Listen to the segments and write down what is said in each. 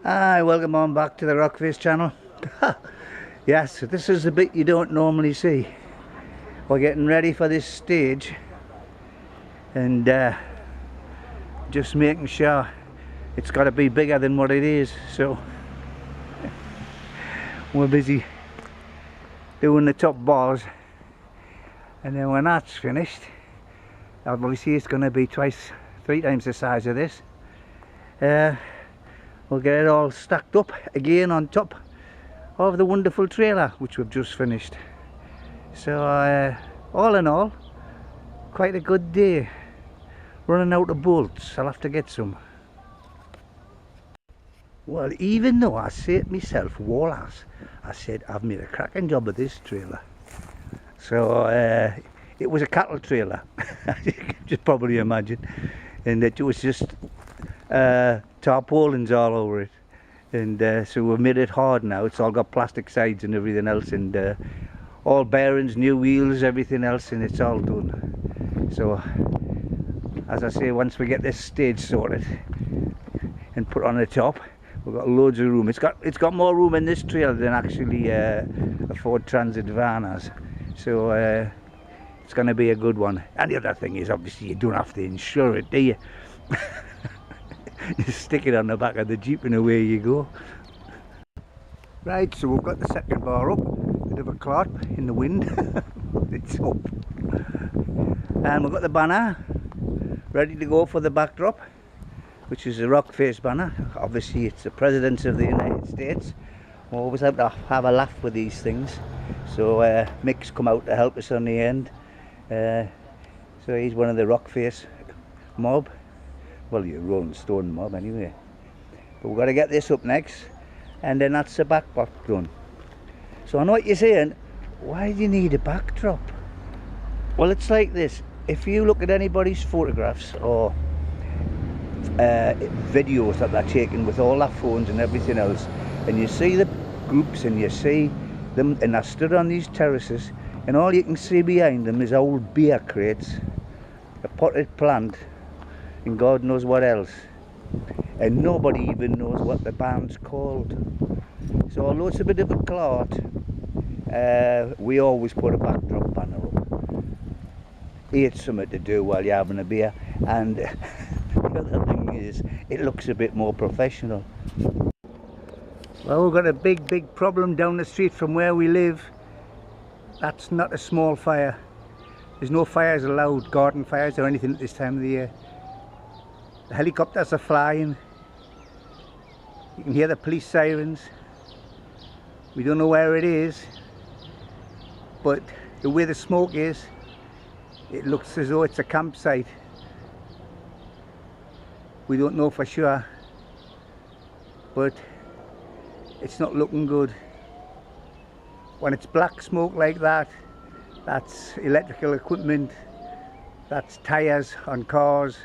Hi, welcome on back to the Rockface channel. Yes, this is the bit you don't normally see. We're getting ready for this stage and just making sure it's got to be bigger than what it is. So we're busy doing the top bars, and then when that's finished, obviously it's going to be three times the size of this. We'll get it all stacked up again on top of the wonderful trailer which we've just finished. So all in all, quite a good day. Running out of bolts, I'll have to get some. Well, even though I say it myself, Wallace, I said I've made a cracking job of this trailer. So it was a cattle trailer, as you can just probably imagine, and it was just tarpaulins all over it, and so we've made it hard now. It's all got plastic sides and everything else, and all bearings, new wheels, everything else, and it's all done. So as I say, once we get this stage sorted and put on the top, we've got loads of room. It's got more room in this trailer than actually a Ford Transit van has, so it's going to be a good one. And the other thing is, obviously, you don't have to insure it, do you? You stick it on the back of the Jeep and away you go. Right, so we've got the second bar up. Bit of a clap in the wind. It's up. And we've got the banner ready to go for the backdrop, which is a Rockface banner. Obviously it's the President of the United States. We always have to have a laugh with these things. So Mick's come out to help us on the end. So he's one of the Rockface mob. Well, you're Rolling Stone mob anyway. But we've got to get this up next, and then that's the backdrop done. So I know what you're saying, why do you need a backdrop? Well, it's like this. If you look at anybody's photographs or videos that they're taken with all their phones and everything else, and you see the groups and you see them, and they're stood on these terraces, and all you can see behind them is old beer crates, a potted plant, and God knows what else, and nobody even knows what the band's called. So although it's a bit of a clot, we always put a backdrop banner up. It's something to do while you're having a beer, and the other thing is, it looks a bit more professional. Well, we've got a big problem down the street from where we live. That's not a small fire. There's no fires allowed, garden fires or anything at this time of the year. The helicopters are flying. You can hear the police sirens. We don't know where it is, but the way the smoke is, it looks as though it's a campsite. We don't know for sure, but it's not looking good. When it's black smoke like that, that's electrical equipment, that's tyres on cars.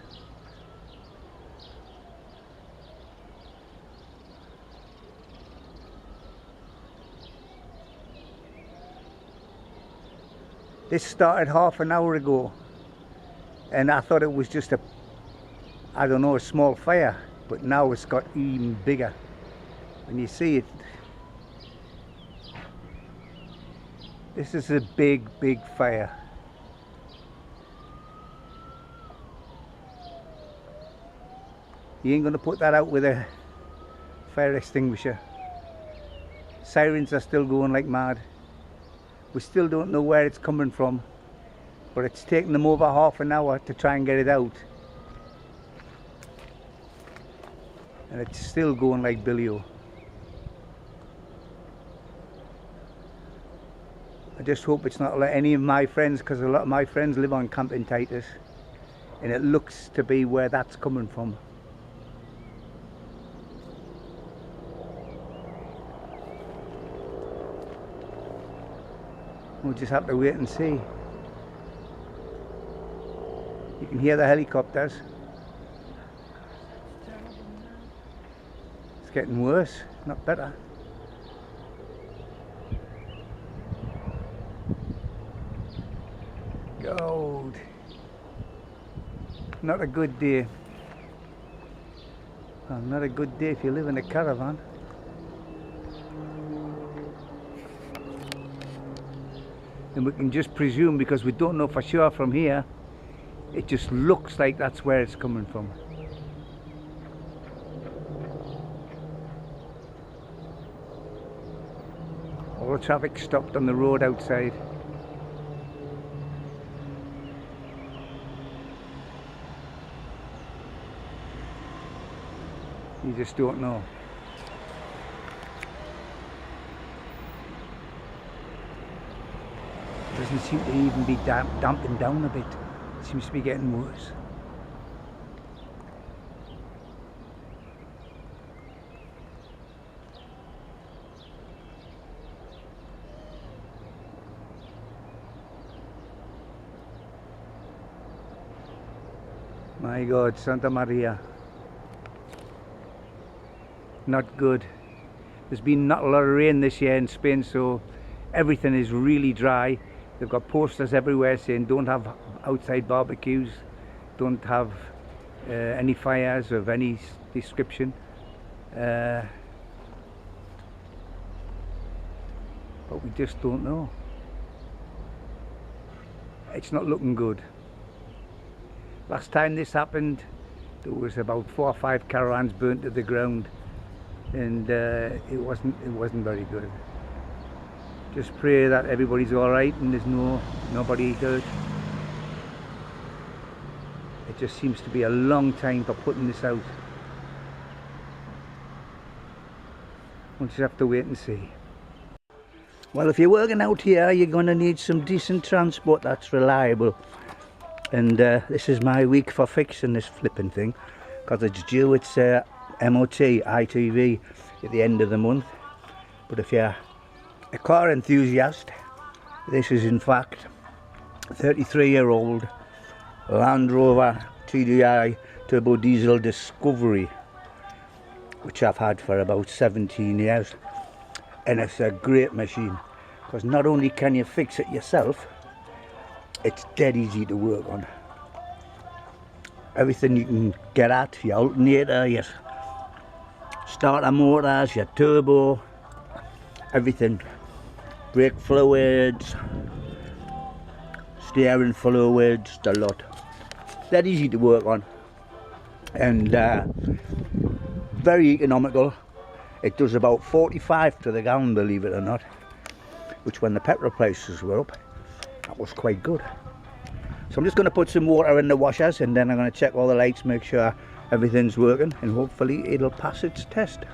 This started half an hour ago, and I thought it was just a small fire, but now it's got even bigger. And you see it, this is a big fire. You ain't gonna put that out with a fire extinguisher. Sirens are still going like mad. We still don't know where it's coming from, but it's taken them over half an hour to try and get it out, and it's still going like billy-o. I just hope it's not like any of my friends, because a lot of my friends live on Camping Titus, and it looks to be where that's coming from. We'll just have to wait and see. You can hear the helicopters. It's getting worse, not better. Gold. Not a good day. Well, not a good day if you live in a caravan. And we can just presume, because we don't know for sure from here, it just looks like that's where it's coming from. All the traffic stopped on the road outside. You just don't know. It doesn't seem to even be damping down a bit. It seems to be getting worse. My God, Santa Maria. Not good. There's been not a lot of rain this year in Spain, so everything is really dry. They've got posters everywhere saying don't have outside barbecues, don't have any fires of any description. But we just don't know. It's not looking good. Last time this happened, there was about 4 or 5 caravans burnt to the ground, and it wasn't very good. Just pray that everybody's all right and there's nobody hurt. It just seems to be a long time for putting this out. We'll just have to wait and see. Well, if you're working out here, you're going to need some decent transport that's reliable. And this is my week for fixing this flipping thing, because it's due its MOT, ITV, at the end of the month. But if you're a car enthusiast, this is in fact a 33-year-old Land Rover TDI Turbo Diesel Discovery, which I've had for about 17 years. And it's a great machine, because not only can you fix it yourself, it's dead easy to work on. Everything you can get at, your alternator, your starter motors, your turbo, everything. Brake fluids, steering fluids, the lot. Dead easy to work on, and very economical. It does about 45 to the gallon, believe it or not, which when the petrol prices were up, that was quite good. So I'm just going to put some water in the washers, and then I'm going to check all the lights, make sure everything's working, and hopefully it'll pass its test.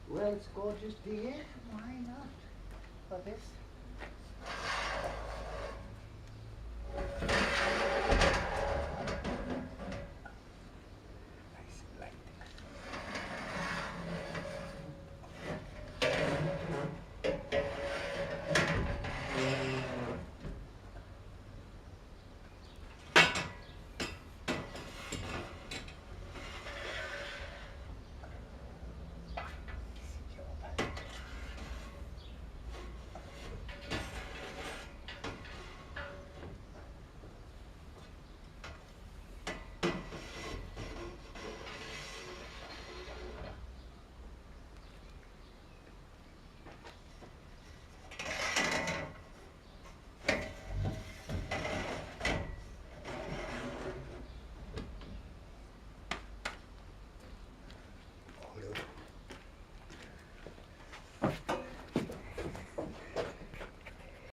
Well, it's a gorgeous day, why not for this?